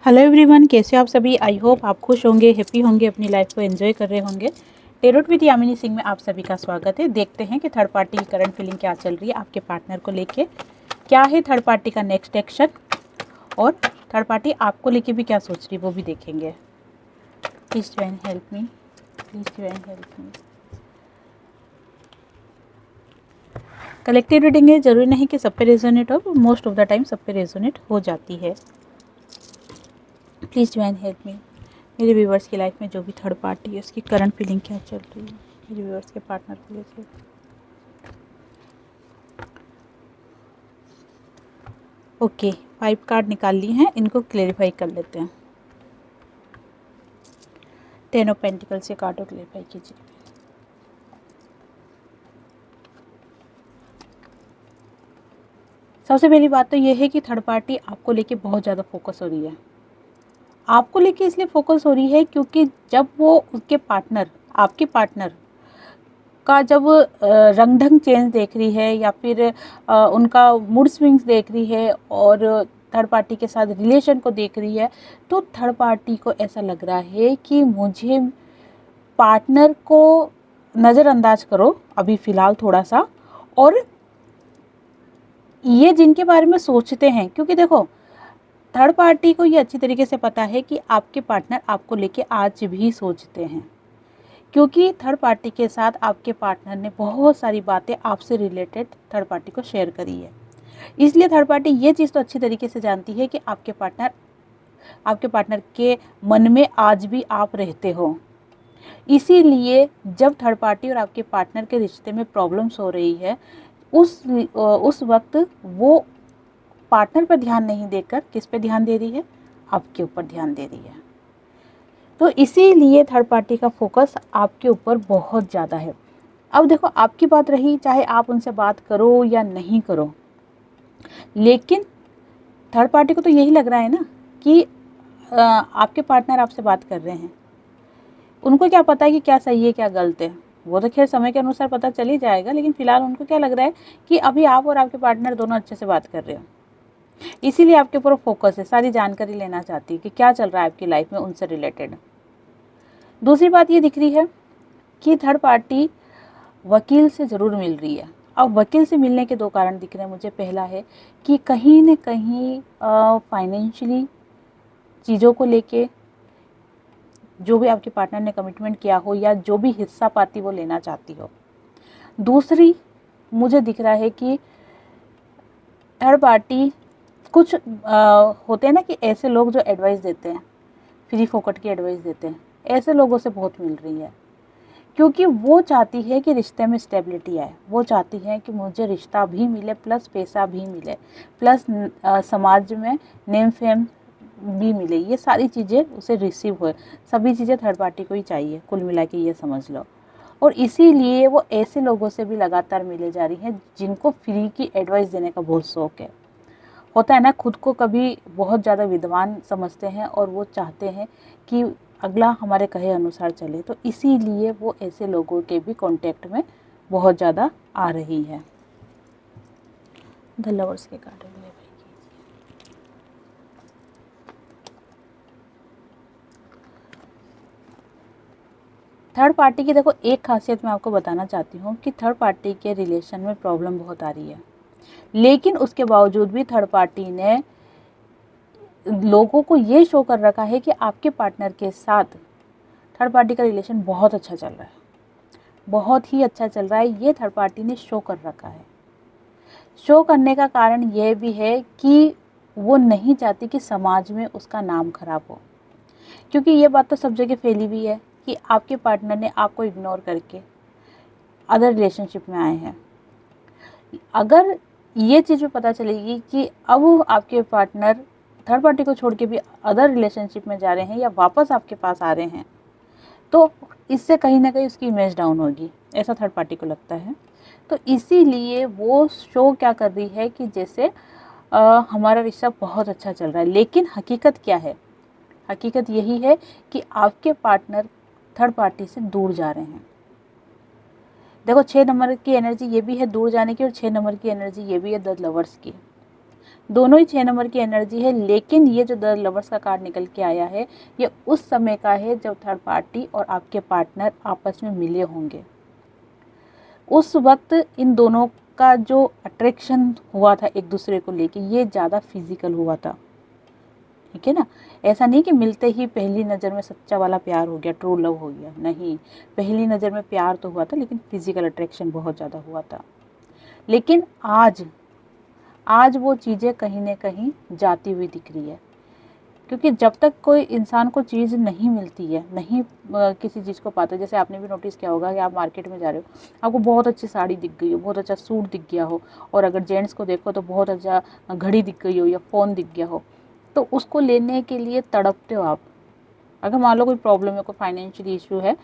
Hello everyone, कैसे आप सभी। आई होप आप खुश होंगे, हैप्पी होंगे, अपनी लाइफ को एंजॉय कर रहे होंगे। टेरोट विद यामिनी सिंह में आप सभी का स्वागत है। देखते हैं कि थर्ड पार्टी की करंट फीलिंग क्या चल रही है आपके पार्टनर को लेके। क्या है थर्ड पार्टी का नेक्स्ट एक्शन और थर्ड पार्टी आपको लेके भी क्या सोच रही है वो भी देखेंगे। Please divine help me, please divine help me. Collective reading है, जरूरी नहीं कि सब पे रेजोनेट हो, मोस्ट ऑफ द टाइम सब पे रेजोनेट हो जाती है। Please divine help me. मेरे व्यूवर्स की लाइफ में जो भी थर्ड पार्टी है उसकी करंट फीलिंग क्या चल रही है मेरे व्यूवर्स के पार्टनर को लेकर। ओके, 5 कार्ड निकाल लिए हैं, इनको क्लेरिफाई कर लेते हैं। 10 ऑफ पेंटिकल्स से कार्ड को क्लेरिफाई कीजिए। सबसे पहली बात तो ये है कि थर्ड पार्टी आपको लेके बहुत ज़्यादा फोकस हो रही है। आपको लेके इसलिए फोकस हो रही है क्योंकि जब वो उसके पार्टनर, आपके पार्टनर का जब रंग ढंग चेंज देख रही है या फिर उनका मूड स्विंग्स देख रही है और थर्ड पार्टी के साथ रिलेशन को देख रही है, तो थर्ड पार्टी को ऐसा लग रहा है कि मुझे पार्टनर को नज़रअंदाज करो अभी फ़िलहाल थोड़ा सा, और ये जिनके बारे में सोचते हैं, क्योंकि देखो थर्ड पार्टी को ये अच्छी तरीके से पता है कि आपके पार्टनर आपको लेके आज भी सोचते हैं, क्योंकि थर्ड पार्टी के साथ आपके पार्टनर ने बहुत सारी बातें आपसे रिलेटेड थर्ड पार्टी को शेयर करी है। इसलिए थर्ड पार्टी ये चीज़ तो अच्छी तरीके से जानती है कि आपके पार्टनर के मन में आज भी आप रहते हो। इसीलिए जब थर्ड पार्टी और आपके पार्टनर के रिश्ते में प्रॉब्लम्स हो रही है, उस वक्त वो पार्टनर पर ध्यान नहीं देकर किस पे ध्यान दे रही है, आपके ऊपर ध्यान दे रही है। तो इसीलिए थर्ड पार्टी का फोकस आपके ऊपर बहुत ज़्यादा है। अब देखो, आपकी बात रही, चाहे आप उनसे बात करो या नहीं करो, लेकिन थर्ड पार्टी को तो यही लग रहा है ना कि आपके पार्टनर आपसे बात कर रहे हैं। उनको क्या पता है कि क्या सही है क्या गलत है, वो तो खैर समय के अनुसार पता चल ही जाएगा, लेकिन फ़िलहाल उनको क्या लग रहा है कि अभी आप और आपके पार्टनर दोनों अच्छे से बात कर रहे हो। इसीलिए आपके ऊपर फोकस है, सारी जानकारी लेना चाहती है कि क्या चल रहा है आपकी लाइफ में उनसे रिलेटेड। दूसरी बात ये दिख रही है कि थर्ड पार्टी वकील से ज़रूर मिल रही है। अब वकील से मिलने के 2 कारण दिख रहे हैं मुझे। पहला है कि कहीं न कहीं फाइनेंशियली चीज़ों को लेके जो भी आपके पार्टनर ने कमिटमेंट किया हो या जो भी हिस्सा पाती वो लेना चाहती हो। दूसरी मुझे दिख रहा है कि थर्ड पार्टी कुछ होते हैं ना कि ऐसे लोग जो एडवाइस देते हैं, फ्री फोकट की एडवाइस देते हैं, ऐसे लोगों से बहुत मिल रही है, क्योंकि वो चाहती है कि रिश्ते में स्टेबिलिटी आए। वो चाहती है कि मुझे रिश्ता भी मिले प्लस पैसा भी मिले प्लस समाज में नेम फेम भी मिले। ये सारी चीज़ें उसे रिसीव हो, सभी चीज़ें थर्ड पार्टी को ही चाहिए, कुल मिला के ये समझ लो। और इसीलिए वो ऐसे लोगों से भी लगातार मिले जा रही हैं जिनको फ्री की एडवाइस देने का बहुत शौक है। होता है ना, खुद को कभी बहुत ज़्यादा विद्वान समझते हैं और वो चाहते हैं कि अगला हमारे कहे अनुसार चले, तो इसीलिए वो ऐसे लोगों के भी कांटेक्ट में बहुत ज़्यादा आ रही है। द लवर्स के कार्ड में थर्ड पार्टी की देखो एक खासियत मैं आपको बताना चाहती हूँ कि थर्ड पार्टी के रिलेशन में प्रॉब्लम बहुत आ रही है, लेकिन उसके बावजूद भी थर्ड पार्टी ने लोगों को ये शो कर रखा है कि आपके पार्टनर के साथ थर्ड पार्टी का रिलेशन बहुत अच्छा चल रहा है, बहुत ही अच्छा चल रहा है। ये थर्ड पार्टी ने शो कर रखा है। शो करने का कारण ये भी है कि वो नहीं चाहती कि समाज में उसका नाम खराब हो, क्योंकि ये बात तो सब जगह फैली हुई है कि आपके पार्टनर ने आपको इग्नोर करके अदर रिलेशनशिप में आए हैं। अगर ये चीज़ पता चलेगी कि अब आपके पार्टनर थर्ड पार्टी को छोड़ के भी अदर रिलेशनशिप में जा रहे हैं या वापस आपके पास आ रहे हैं, तो इससे कहीं ना कहीं उसकी इमेज डाउन होगी, ऐसा थर्ड पार्टी को लगता है। तो इसीलिए वो शो क्या कर रही है कि जैसे हमारा रिश्ता बहुत अच्छा चल रहा है, लेकिन हकीकत क्या है? हकीकत यही है कि आपके पार्टनर थर्ड पार्टी से दूर जा रहे हैं। देखो 6 नंबर की एनर्जी ये भी है दूर जाने की, और 6 नंबर की एनर्जी ये भी है द लवर्स की। दोनों ही 6 नंबर की एनर्जी है, लेकिन ये जो द लवर्स का कार्ड निकल के आया है ये उस समय का है जब थर्ड पार्टी और आपके पार्टनर आपस में मिले होंगे। उस वक्त इन दोनों का जो अट्रैक्शन हुआ था एक दूसरे को लेके ये ज़्यादा फिजिकल हुआ था, ठीक है ना। ऐसा नहीं कि मिलते ही पहली नज़र में सच्चा वाला प्यार हो गया, ट्रू लव हो गया, नहीं, पहली नज़र में प्यार तो हुआ था लेकिन फिजिकल अट्रैक्शन बहुत ज़्यादा हुआ था। लेकिन आज वो चीज़ें कहीं ना कहीं जाती हुई दिख रही है, क्योंकि जब तक कोई इंसान को चीज़ नहीं मिलती है, नहीं किसी चीज़ को पाता, जैसे आपने भी नोटिस किया होगा कि आप मार्केट में जा रहे हो, आपको बहुत अच्छी साड़ी दिख गई हो, बहुत अच्छा सूट दिख गया हो, और अगर जेंट्स को देखो तो बहुत अच्छा घड़ी दिख गई हो या फ़ोन दिख गया हो, तो उसको लेने के लिए तड़पते हो आप। अगर मान लो कोई प्रॉब्लम है, कोई फाइनेंशियल इशू है,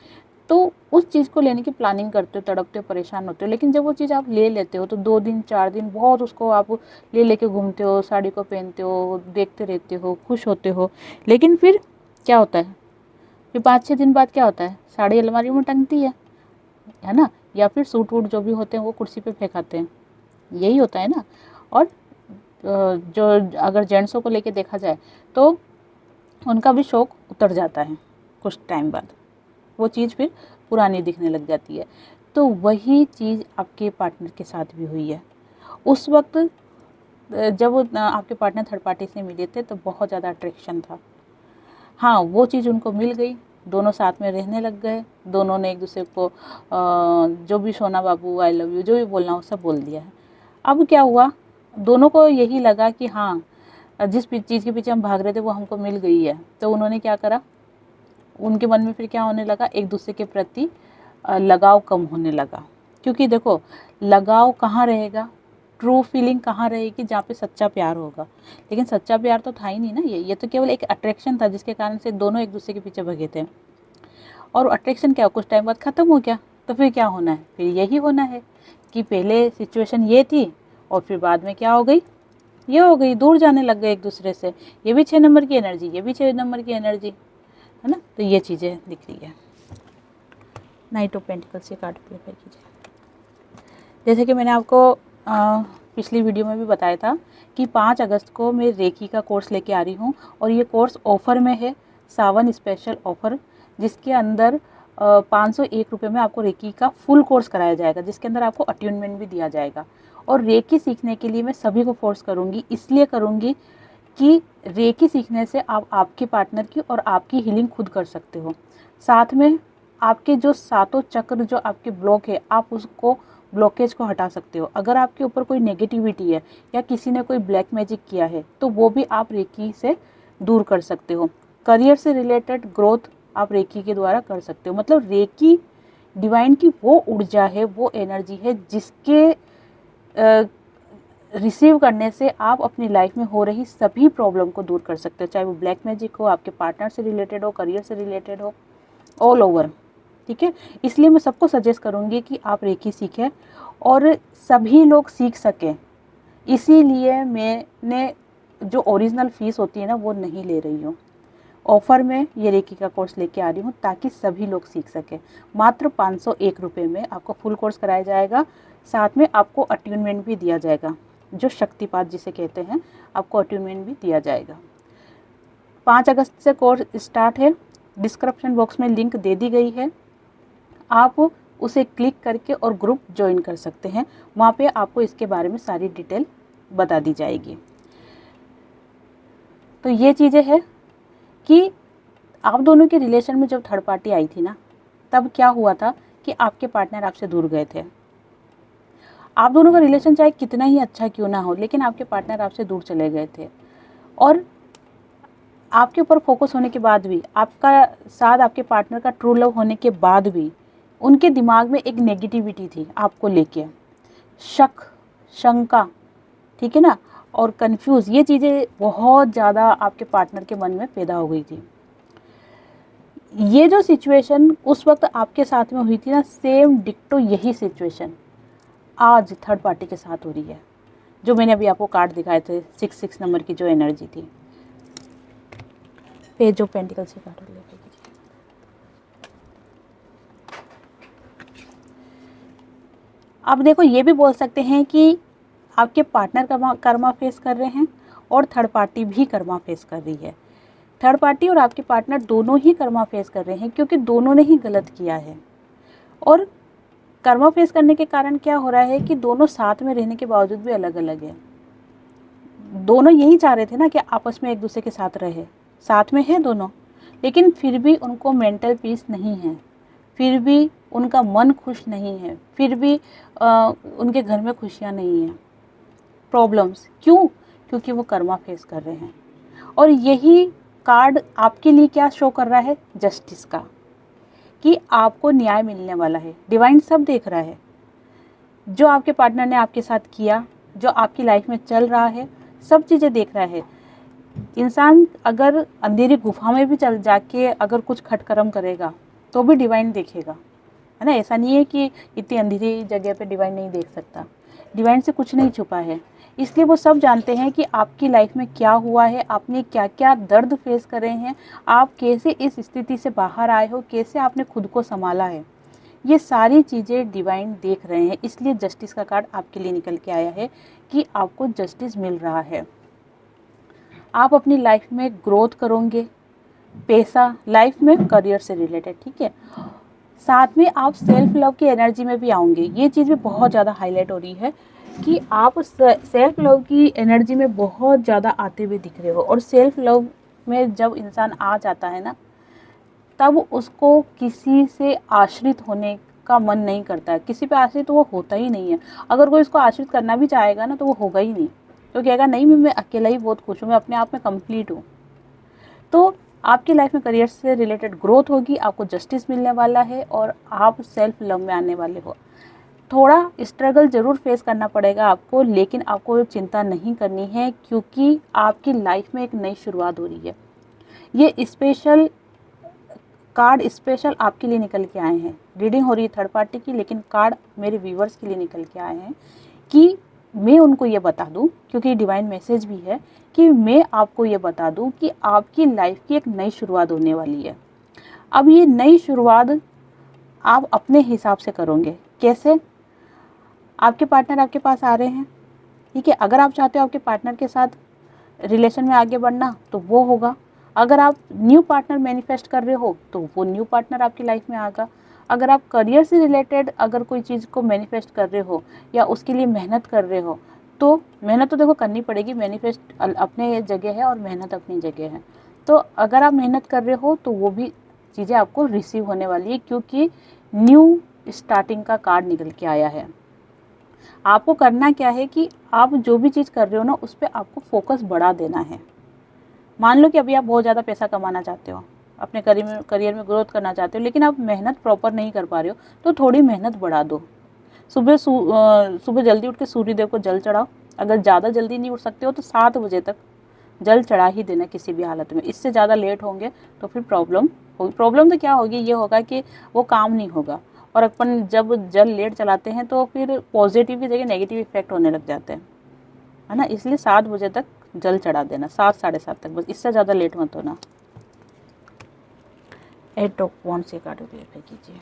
तो उस चीज़ को लेने की प्लानिंग करते हो, तड़पते हो, परेशान होते हो। लेकिन जब वो चीज़ आप ले लेते हो तो 2 दिन 4 दिन बहुत उसको आप ले लेके घूमते हो, साड़ी को पहनते हो, देखते रहते हो, खुश होते हो। लेकिन फिर क्या होता है, फिर 5-6 दिन बाद क्या होता है, साड़ी अलमारी में टंगती है ना, या फिर सूट वूट जो भी होते हैं वो कुर्सी पे फेंकाते हैं, यही होता है ना। और जो अगर जेंट्सों को लेके देखा जाए तो उनका भी शौक उतर जाता है कुछ टाइम बाद, वो चीज़ फिर पुरानी दिखने लग जाती है। तो वही चीज़ आपके पार्टनर के साथ भी हुई है। उस वक्त जब आपके पार्टनर थर्ड पार्टी से मिले थे तो बहुत ज़्यादा अट्रैक्शन था। हाँ, वो चीज़ उनको मिल गई, दोनों साथ में रहने लग गए, दोनों ने एक दूसरे को जो भी सोना बाबू, आई लव यू, जो भी बोलना हो सब बोल दिया है। अब क्या हुआ, दोनों को यही लगा कि हाँ, जिस चीज़ के पीछे हम भाग रहे थे वो हमको मिल गई है। तो उन्होंने क्या करा, उनके मन में फिर क्या होने लगा, एक दूसरे के प्रति लगाव कम होने लगा। क्योंकि देखो, लगाव कहाँ रहेगा, ट्रू फीलिंग कहाँ रहेगी, जहाँ पे सच्चा प्यार होगा। लेकिन सच्चा प्यार तो था ही नहीं ना, ये तो केवल एक अट्रैक्शन था जिसके कारण से दोनों एक दूसरे के पीछे भगे थे। और अट्रैक्शन क्या कुछ टाइम बाद ख़त्म हो गया, तो फिर क्या होना है, फिर यही होना है कि पहले सिचुएशन ये थी और फिर बाद में क्या हो गई, ये हो गई, दूर जाने लग गए एक दूसरे से। ये भी 6 नंबर की एनर्जी, ये भी 6 नंबर की एनर्जी, है ना। तो ये चीज़ें दिख रही है। नाइट ऑफ पेंटिकल्स के कार्ड प्ले कीजिए। जैसे कि मैंने आपको पिछली वीडियो में भी बताया था कि 5 अगस्त को मैं रेकी का कोर्स लेके आ रही हूँ, और ये कोर्स ऑफ़र में है, सावन स्पेशल ऑफ़र, जिसके अंदर 501 रुपये में आपको रेकी का फुल कोर्स कराया जाएगा, जिसके अंदर आपको अट्यूनमेंट भी दिया जाएगा। और रेकी सीखने के लिए मैं सभी को फोर्स करूँगी, इसलिए करूँगी कि रेकी सीखने से आप आपके पार्टनर की और आपकी हीलिंग खुद कर सकते हो। साथ में आपके जो 7 चक्र जो आपके ब्लॉक है, आप उसको ब्लॉकेज को हटा सकते हो। अगर आपके ऊपर कोई नेगेटिविटी है या किसी ने कोई ब्लैक मैजिक किया है तो वो भी आप रेकी से दूर कर सकते हो। करियर से रिलेटेड ग्रोथ आप रेकी के द्वारा कर सकते हो। मतलब रेकी डिवाइन की वो ऊर्जा है, वो एनर्जी है जिसके रिसीव करने से आप अपनी लाइफ में हो रही सभी प्रॉब्लम को दूर कर सकते हो, चाहे वो ब्लैक मैजिक हो, आपके पार्टनर से रिलेटेड हो, करियर से रिलेटेड हो, ऑल ओवर, ठीक है। इसलिए मैं सबको सजेस्ट करूँगी कि आप रेकी सीखें और सभी लोग सीख सकें। इसीलिए मैंने जो ओरिजिनल फ़ीस होती है ना वो नहीं ले रही हूँ, ऑफ़र में ये रेकी का कोर्स लेके आ रही हूँ ताकि सभी लोग सीख सकें। मात्र 501 रुपये में आपको फुल कोर्स कराया जाएगा, साथ में आपको अट्यूनमेंट भी दिया जाएगा, जो शक्तिपात जिसे कहते हैं, आपको अट्यूनमेंट भी दिया जाएगा। 5 अगस्त से कोर्स स्टार्ट है, डिस्क्रिप्शन बॉक्स में लिंक दे दी गई है, आप उसे क्लिक करके और ग्रुप ज्वाइन कर सकते हैं। वहाँ पे आपको इसके बारे में सारी डिटेल बता दी जाएगी। तो ये चीज़ें हैं कि आप दोनों के रिलेशन में जब थर्ड पार्टी आई थी ना, तब क्या हुआ था कि आपके पार्टनर आपसे दूर गए थे। आप दोनों का रिलेशन चाहे कितना ही अच्छा क्यों ना हो, लेकिन आपके पार्टनर आपसे दूर चले गए थे। और आपके ऊपर फोकस होने के बाद भी, आपका साथ आपके पार्टनर का ट्रू लव होने के बाद भी, उनके दिमाग में एक नेगेटिविटी थी आपको लेके, शक, शंका, ठीक है ना, और कंफ्यूज, ये चीज़ें बहुत ज़्यादा आपके पार्टनर के मन में पैदा हो गई थी। ये जो सिचुएशन उस वक्त आपके साथ में हुई थी ना, सेम डिक्टो यही सिचुएशन आज थर्ड पार्टी के साथ हो रही है। जो मैंने अभी आपको कार्ड दिखाए थे, 6 नंबर की जो एनर्जी थी, पेज ऑफ पेंटिकल्स से कार्ड लेके। अब देखो, ये भी बोल सकते हैं कि आपके पार्टनर कर्मा फेस कर रहे हैं और थर्ड पार्टी भी कर्मा फेस कर रही है। थर्ड पार्टी और आपके पार्टनर दोनों ही कर्मा फेस कर रहे हैं क्योंकि दोनों ने ही गलत किया है। और कर्मा फेस करने के कारण क्या हो रहा है कि दोनों साथ में रहने के बावजूद भी अलग अलग है। दोनों यही चाह रहे थे ना कि आपस में एक दूसरे के साथ रहे, साथ में है दोनों, लेकिन फिर भी उनको मेंटल पीस नहीं है, फिर भी उनका मन खुश नहीं है, फिर भी उनके घर में खुशियाँ नहीं हैं, प्रॉब्लम्स। क्यों? क्योंकि वो कर्मा फेस कर रहे हैं। और यही कार्ड आपके लिए क्या शो कर रहा है? जस्टिस का, कि आपको न्याय मिलने वाला है। डिवाइन सब देख रहा है, जो आपके पार्टनर ने आपके साथ किया, जो आपकी लाइफ में चल रहा है, सब चीज़ें देख रहा है। इंसान अगर अंधेरी गुफा में भी चल जाके अगर कुछ खटकर्म करेगा तो भी डिवाइन देखेगा, है ना। ऐसा नहीं है कि इतनी अंधेरी जगह पे डिवाइन नहीं देख सकता। डिवाइन से कुछ नहीं छुपा है, इसलिए वो सब जानते हैं कि आपकी लाइफ में क्या हुआ है, आपने क्या क्या दर्द फेस करे हैं, आप कैसे इस स्थिति से बाहर आए हो, कैसे आपने खुद को संभाला है। ये सारी चीज़ें डिवाइन देख रहे हैं, इसलिए जस्टिस का कार्ड आपके लिए निकल के आया है कि आपको जस्टिस मिल रहा है। आप अपनी लाइफ में ग्रोथ करोगे, पैसा, लाइफ में, करियर से रिलेटेड, ठीक है। साथ में आप सेल्फ लव की एनर्जी में भी आओगे। ये चीज़ भी बहुत ज़्यादा हाईलाइट हो रही है कि आप सेल्फ लव की एनर्जी में बहुत ज़्यादा आते हुए दिख रहे हो। और सेल्फ लव में जब इंसान आ जाता है ना, तब उसको किसी से आश्रित होने का मन नहीं करता है। किसी पे आश्रित तो वो होता ही नहीं है। अगर कोई इसको आश्रित करना भी चाहेगा ना तो वो होगा ही नहीं, तो कहेगा नहीं मैं अकेला ही बहुत खुश हूँ, मैं अपने आप में कंप्लीट हूँ। तो आपकी लाइफ में करियर से रिलेटेड ग्रोथ होगी, आपको जस्टिस मिलने वाला है और आप सेल्फ लव में आने वाले हो। थोड़ा स्ट्रगल ज़रूर फेस करना पड़ेगा आपको, लेकिन आपको चिंता नहीं करनी है क्योंकि आपकी लाइफ में एक नई शुरुआत हो रही है। ये स्पेशल कार्ड स्पेशल आपके लिए निकल के आए हैं। रीडिंग हो रही है थर्ड पार्टी की, लेकिन कार्ड मेरे व्यूवर्स के लिए निकल के आए हैं कि मैं उनको ये बता दूं, क्योंकि डिवाइन मैसेज भी है कि मैं आपको ये बता दूं कि आपकी लाइफ की एक नई शुरुआत होने वाली है। अब ये नई शुरुआत आप अपने हिसाब से करोगे। कैसे? आपके पार्टनर आपके पास आ रहे हैं, ठीक है। अगर आप चाहते हो आपके पार्टनर के साथ रिलेशन में आगे बढ़ना तो वो होगा। अगर आप न्यू पार्टनर मैनिफेस्ट कर रहे हो तो वो न्यू पार्टनर आपकी लाइफ में आएगा। अगर आप करियर से रिलेटेड अगर कोई चीज़ को मैनिफेस्ट कर रहे हो या उसके लिए मेहनत कर रहे हो, तो मेहनत तो देखो करनी पड़ेगी। मैनिफेस्ट अपने जगह है और मेहनत अपनी जगह है। तो अगर आप मेहनत कर रहे हो तो वो भी चीज़ें आपको रिसीव होने वाली है, क्योंकि न्यू स्टार्टिंग का कार्ड निकल के आया है। आपको करना क्या है कि आप जो भी चीज़ कर रहे हो ना, उस पर आपको फोकस बढ़ा देना है। मान लो कि अभी आप बहुत ज़्यादा पैसा कमाना चाहते हो, अपने करियर में ग्रोथ करना चाहते हो, लेकिन आप मेहनत प्रॉपर नहीं कर पा रहे हो, तो थोड़ी मेहनत बढ़ा दो। सुबह जल्दी उठ के सूर्यदेव को जल चढ़ाओ। अगर ज़्यादा जल्दी नहीं उठ सकते हो तो 7 बजे तक जल चढ़ा ही देना किसी भी हालत में। इससे ज़्यादा लेट होंगे तो फिर प्रॉब्लम होगी। प्रॉब्लम तो क्या होगी, ये होगा कि वो काम नहीं होगा। और अपन जब जल लेट चलाते हैं तो फिर पॉजिटिव की जगह नेगेटिव इफेक्ट होने लग जाते हैं, है ना। इसलिए 7 बजे तक जल चढ़ा देना, 7 साढ़े 7 तक, बस इससे ज़्यादा लेट मत होना। 8 ऑफ वांड से कार्ड क्लियर कीजिए।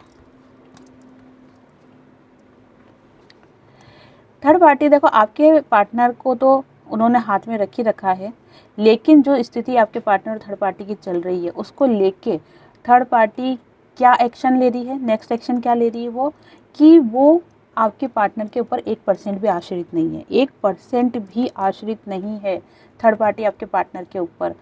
थर्ड पार्टी, देखो आपके पार्टनर को तो उन्होंने हाथ में रख ही रखा है, लेकिन जो स्थिति आपके पार्टनर और थर्ड पार्टी की चल रही है उसको लेके थर्ड पार्टी क्या एक्शन ले रही है, नेक्स्ट एक्शन क्या ले रही है वो, कि वो आपके पार्टनर के ऊपर 1% भी आश्रित नहीं है। 1% भी आश्रित नहीं है थर्ड पार्टी आपके पार्टनर के ऊपर।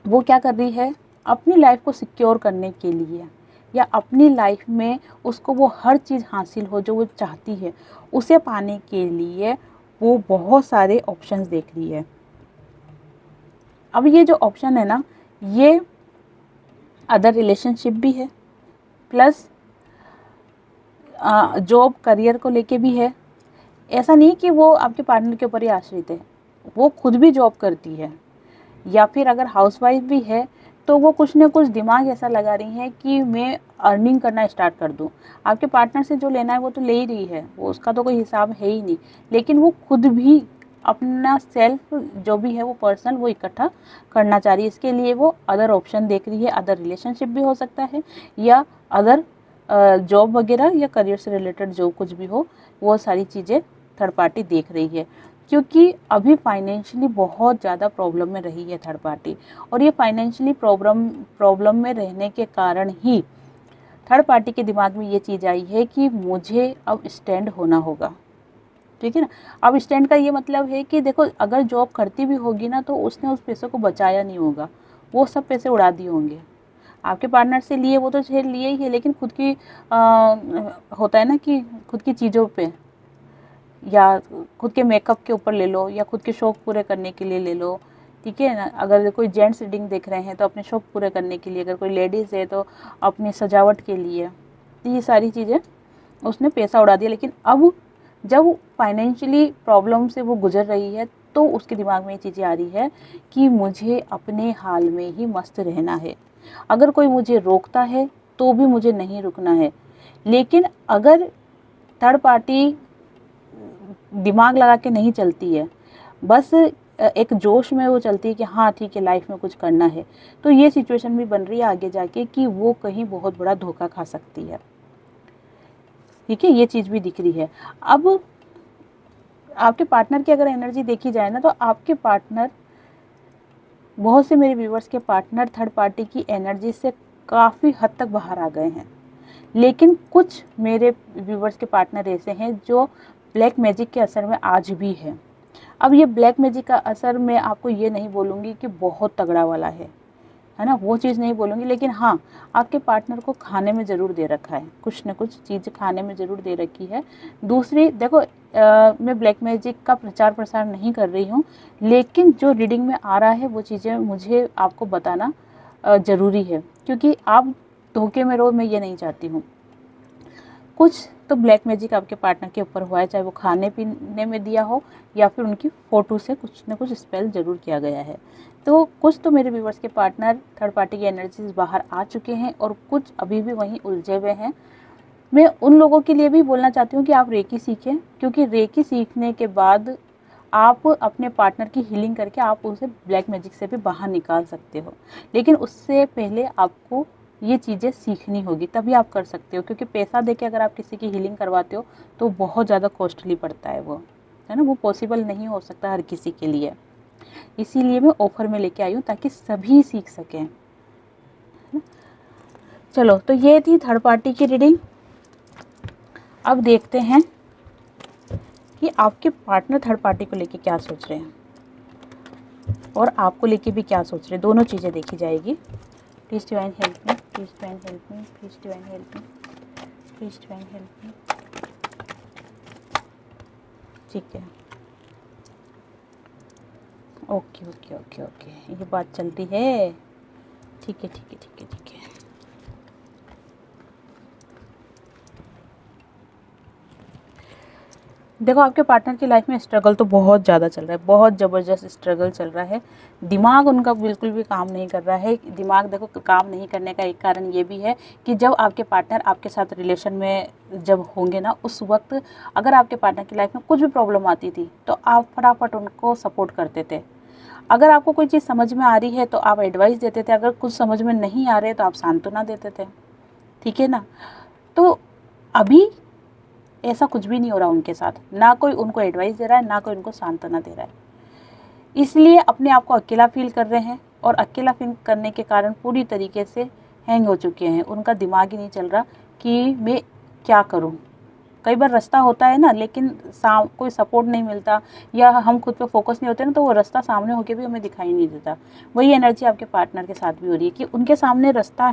वो क्या कर रही है, अपनी लाइफ को सिक्योर करने के लिए या अपनी लाइफ में उसको वो हर चीज़ हासिल हो जो वो चाहती है, उसे पाने के लिए वो बहुत सारे ऑप्शंस देख रही है। अब ये जो ऑप्शन है ना, ये अदर रिलेशनशिप भी है, प्लस जॉब करियर को लेके भी है। ऐसा नहीं कि वो आपके पार्टनर के ऊपर ही आश्रित है, वो खुद भी जॉब करती है, या फिर अगर हाउसवाइफ भी है तो वो कुछ ना कुछ दिमाग ऐसा लगा रही है कि मैं अर्निंग करना स्टार्ट कर दूं। आपके पार्टनर से जो लेना है वो तो ले ही रही है, वो उसका तो कोई हिसाब है ही नहीं, लेकिन वो खुद भी अपना सेल्फ जो भी है वो पर्सनल वो इकट्ठा करना चाह रही है। इसके लिए वो अदर ऑप्शन देख रही है। अदर रिलेशनशिप भी हो सकता है या अदर जॉब वगैरह या करियर से रिलेटेड जो कुछ भी हो, वो सारी चीज़ें थर्ड पार्टी देख रही है, क्योंकि अभी फाइनेंशियली बहुत ज़्यादा प्रॉब्लम में रही है थर्ड पार्टी, और ये फाइनेंशियली प्रॉब्लम में रहने के कारण ही थर्ड पार्टी के दिमाग में ये चीज़ आई है कि मुझे अब स्टैंड होना होगा। ठीक है ना। अब स्टैंड का ये मतलब है कि देखो, अगर जॉब करती भी होगी ना तो उसने उस पैसे को बचाया नहीं होगा, वो सब पैसे उड़ा दिए होंगे। आपके पार्टनर से लिए वो तो शेयर लिए ही है, लेकिन खुद की होता है ना कि खुद की चीज़ों पे या खुद के मेकअप के ऊपर ले लो, या खुद के शौक पूरे करने के लिए ले लो। ठीक है ना। अगर कोई जेंट्स रीडिंग देख रहे हैं तो अपने शौक पूरे करने के लिए, अगर कोई लेडीज़ है तो अपनी सजावट के लिए, तो ये सारी चीज़ें उसने पैसा उड़ा दिया। लेकिन अब जब फाइनेंशियली प्रॉब्लम से वो गुजर रही है तो उसके दिमाग में ये चीज़ें आ रही है कि मुझे अपने हाल में ही मस्त रहना है। अगर कोई मुझे रोकता है तो भी मुझे नहीं रुकना है। लेकिन अगर थर्ड पार्टी दिमाग लगा के नहीं चलती है, बस एक जोश में वो चलती है कि हाँ ठीक है लाइफ में कुछ करना है, तो ये सिचुएशन भी बन रही है आगे जाके कि वो कहीं बहुत बड़ा धोखा खा सकती है। ठीक है, ये चीज़ भी दिख रही है। अब आपके पार्टनर की अगर एनर्जी देखी जाए ना, तो आपके पार्टनर, बहुत से मेरे व्यूवर्स के पार्टनर थर्ड पार्टी की एनर्जी से काफ़ी हद तक बाहर आ गए हैं। लेकिन कुछ मेरे व्यूवर्स के पार्टनर ऐसे हैं जो ब्लैक मैजिक के असर में आज भी है। अब ये ब्लैक मैजिक का असर मैं आपको ये नहीं बोलूँगी कि बहुत तगड़ा वाला है ना, वो चीज़ नहीं बोलूँगी। लेकिन हाँ, आपके पार्टनर को खाने में ज़रूर दे रखा है, कुछ न कुछ चीज़ खाने में ज़रूर दे रखी है। दूसरी देखो, मैं ब्लैक मैजिक का प्रचार प्रसार नहीं कर रही हूँ, लेकिन जो रीडिंग में आ रहा है वो चीज़ें मुझे आपको बताना ज़रूरी है, क्योंकि आप धोखे में रहो, मैं ये नहीं चाहती हूँ। कुछ तो ब्लैक मैजिक आपके पार्टनर के ऊपर हुआ है, चाहे वो खाने पीने में दिया हो या फिर उनकी फ़ोटो से कुछ न कुछ स्पेल ज़रूर किया गया है। तो कुछ तो मेरे व्यूवर्स के पार्टनर थर्ड पार्टी की एनर्जीज बाहर आ चुके हैं और कुछ अभी भी वहीं उलझे हुए हैं। मैं उन लोगों के लिए भी बोलना चाहती हूँ कि आप रेकी सीखें, क्योंकि रेकी सीखने के बाद आप अपने पार्टनर की हीलिंग करके आप उसे ब्लैक मैजिक से भी बाहर निकाल सकते हो। लेकिन उससे पहले आपको ये चीज़ें सीखनी होगी, तभी आप कर सकते हो। क्योंकि पैसा देके अगर आप किसी की हीलिंग करवाते हो तो बहुत ज़्यादा कॉस्टली पड़ता है वो, है ना, वो पॉसिबल नहीं हो सकता हर किसी के लिए। इसीलिए मैं ऑफ़र में लेके आई हूँ ताकि सभी सीख सकें। चलो, तो ये थी थर्ड पार्टी की रीडिंग। अब देखते हैं कि आपके पार्टनर थर्ड पार्टी को लेके क्या सोच रहे हैं और आपको लेके भी क्या सोच रहे हैं, दोनों चीज़ें देखी जाएगी। Please divine help me, please divine help me, please divine help me, please divine help me. ठीक है, ओके ओके ओके ओके, ये बात चल रही है। ठीक है ठीक है ठीक है ठीक है। देखो, आपके पार्टनर की लाइफ में स्ट्रगल तो बहुत ज़्यादा चल रहा है, बहुत ज़बरदस्त स्ट्रगल चल रहा है। दिमाग उनका बिल्कुल भी काम नहीं कर रहा है। दिमाग देखो, काम नहीं करने का एक कारण ये भी है कि जब आपके पार्टनर आपके साथ रिलेशन में जब होंगे ना, उस वक्त अगर आपके पार्टनर की लाइफ में कुछ भी प्रॉब्लम आती थी तो आप फटाफट उनको सपोर्ट करते थे। अगर आपको कोई चीज़ समझ में आ रही है तो आप एडवाइस देते थे, अगर कुछ समझ में नहीं आ रहे तो आप सांत्वना देते थे। ठीक है ना। तो अभी ऐसा कुछ भी नहीं हो रहा उनके साथ, ना कोई उनको एडवाइस दे रहा है, ना कोई उनको सांत्वना दे रहा है। इसलिए अपने आप को अकेला फील कर रहे हैं, और अकेला फील करने के कारण पूरी तरीके से हैंग हो चुके हैं। उनका दिमाग ही नहीं चल रहा कि मैं क्या करूं। कई बार रास्ता होता है ना, लेकिन कोई सपोर्ट नहीं मिलता, या हम खुद पे फोकस नहीं होते ना, तो वो रास्ता सामने होके भी हमें दिखाई नहीं देता। वही एनर्जी आपके पार्टनर के साथ भी हो रही है कि उनके सामने रास्ता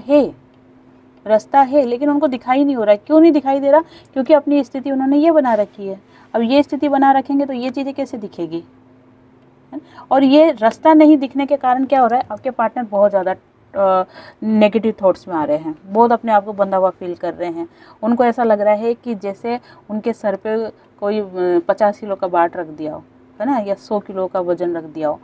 है लेकिन उनको दिखाई नहीं हो रहा है। क्यों नहीं दिखाई दे रहा? क्योंकि अपनी स्थिति उन्होंने ये बना रखी है। अब ये स्थिति बना रखेंगे तो ये चीज़ें कैसे दिखेगी? और ये रास्ता नहीं दिखने के कारण क्या हो रहा है, आपके पार्टनर बहुत ज़्यादा नेगेटिव थॉट्स में आ रहे हैं, बहुत अपने आप को बंधा हुआ फील कर रहे हैं। उनको ऐसा लग रहा है कि जैसे उनके सर पे कोई 50 किलो का बाट रख दिया हो, है ना, या 100 किलो का वजन रख दिया हो।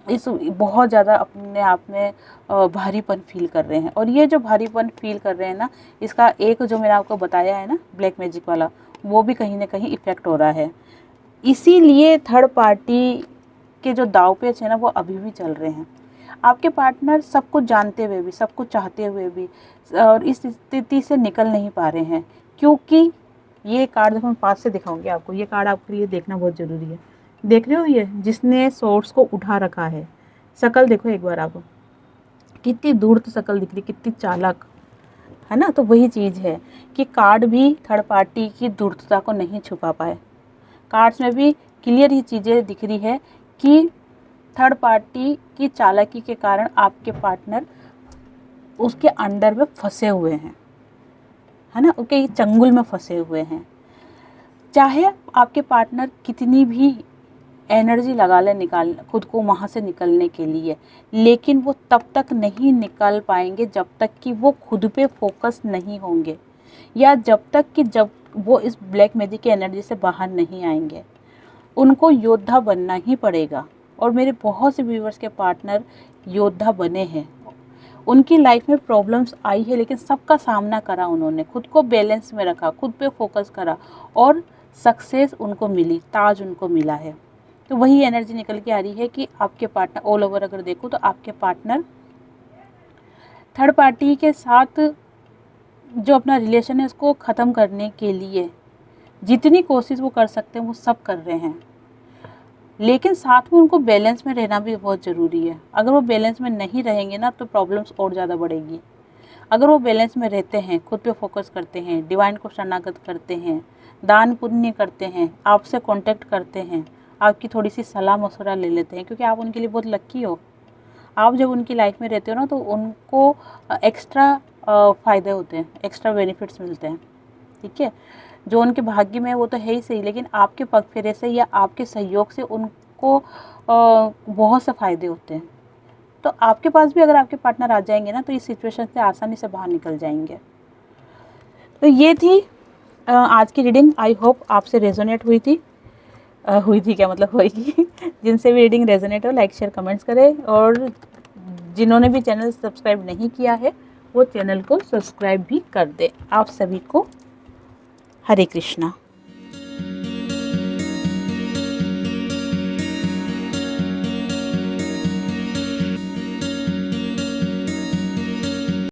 इस बहुत ज़्यादा अपने आप में भारीपन फील कर रहे हैं। और ये जो भारीपन फील कर रहे हैं ना, इसका एक जो मैंने आपको बताया है ना ब्लैक मैजिक वाला, वो भी कहीं ना कहीं इफ़ेक्ट हो रहा है। इसीलिए थर्ड पार्टी के जो दाव पेच है ना, वो अभी भी चल रहे हैं। आपके पार्टनर सब कुछ जानते हुए भी, सब कुछ चाहते हुए भी, और इस स्थिति से निकल नहीं पा रहे हैं, क्योंकि ये कार्ड देखो, मैं पास से दिखाऊंगी आपको। ये कार्ड आपके लिए देखना बहुत ज़रूरी है। देख रहे हो, ये जिसने सोर्स को उठा रखा है, शक्ल देखो एक बार आप, कितनी धूर्त शक्ल दिख रही, कितनी चालाक है ना। तो वही चीज़ है कि कार्ड भी थर्ड पार्टी की धूर्तता को नहीं छुपा पाए। कार्ड्स में भी क्लियर ही चीज़ें दिख रही है कि थर्ड पार्टी की चालाकी के कारण आपके पार्टनर उसके अंडर में फंसे हुए हैं, है ना, उसके चंगुल में फंसे हुए हैं। चाहे आपके पार्टनर कितनी भी एनर्जी लगा ले निकाल खुद को वहाँ से निकलने के लिए, लेकिन वो तब तक नहीं निकल पाएंगे जब तक कि वो खुद पे फोकस नहीं होंगे, या जब वो इस ब्लैक मैजिक की एनर्जी से बाहर नहीं आएंगे। उनको योद्धा बनना ही पड़ेगा। और मेरे बहुत से व्यूअर्स के पार्टनर योद्धा बने हैं। उनकी लाइफ में प्रॉब्लम्स आई है, लेकिन सबका सामना करा उन्होंने, खुद को बैलेंस में रखा, खुद पे फोकस करा और सक्सेस उनको मिली, ताज उनको मिला है। तो वही एनर्जी निकल के आ रही है कि आपके पार्टनर ऑल ओवर अगर देखो तो आपके पार्टनर थर्ड पार्टी के साथ जो अपना रिलेशन है उसको ख़त्म करने के लिए जितनी कोशिश वो कर सकते हैं वो सब कर रहे हैं, लेकिन साथ में उनको बैलेंस में रहना भी बहुत ज़रूरी है। अगर वो बैलेंस में नहीं रहेंगे ना तो प्रॉब्लम्स और ज़्यादा बढ़ेगी। अगर वो बैलेंस में रहते हैं, खुद पे फोकस करते हैं, डिवाइन को शरणागत करते हैं, दान पुण्य करते हैं, आपसे कांटेक्ट करते हैं, आपकी थोड़ी सी सलाह मशवरा ले लेते हैं, क्योंकि आप उनके लिए बहुत लक्की हो। आप जब उनकी लाइफ में रहते हो ना तो उनको एक्स्ट्रा फ़ायदे होते हैं, एक्स्ट्रा बेनिफिट्स मिलते हैं, ठीक है। जो उनके भाग्य में है वो तो है ही सही, लेकिन आपके पग फेरे से या आपके सहयोग से उनको बहुत से फ़ायदे होते हैं। तो आपके पास भी अगर आपके पार्टनर आ जाएंगे ना तो इस सिचुएशन से आसानी से बाहर निकल जाएंगे। तो ये थी आज की रीडिंग। आई होप आपसे रेजोनेट हुई थी। क्या मतलब होगी। जिनसे भी रीडिंग रेजोनेट हो लाइक शेयर कमेंट्स करें, और जिन्होंने भी चैनल सब्सक्राइब नहीं किया है वो चैनल को सब्सक्राइब भी कर दे। आप सभी को हरे कृष्णा।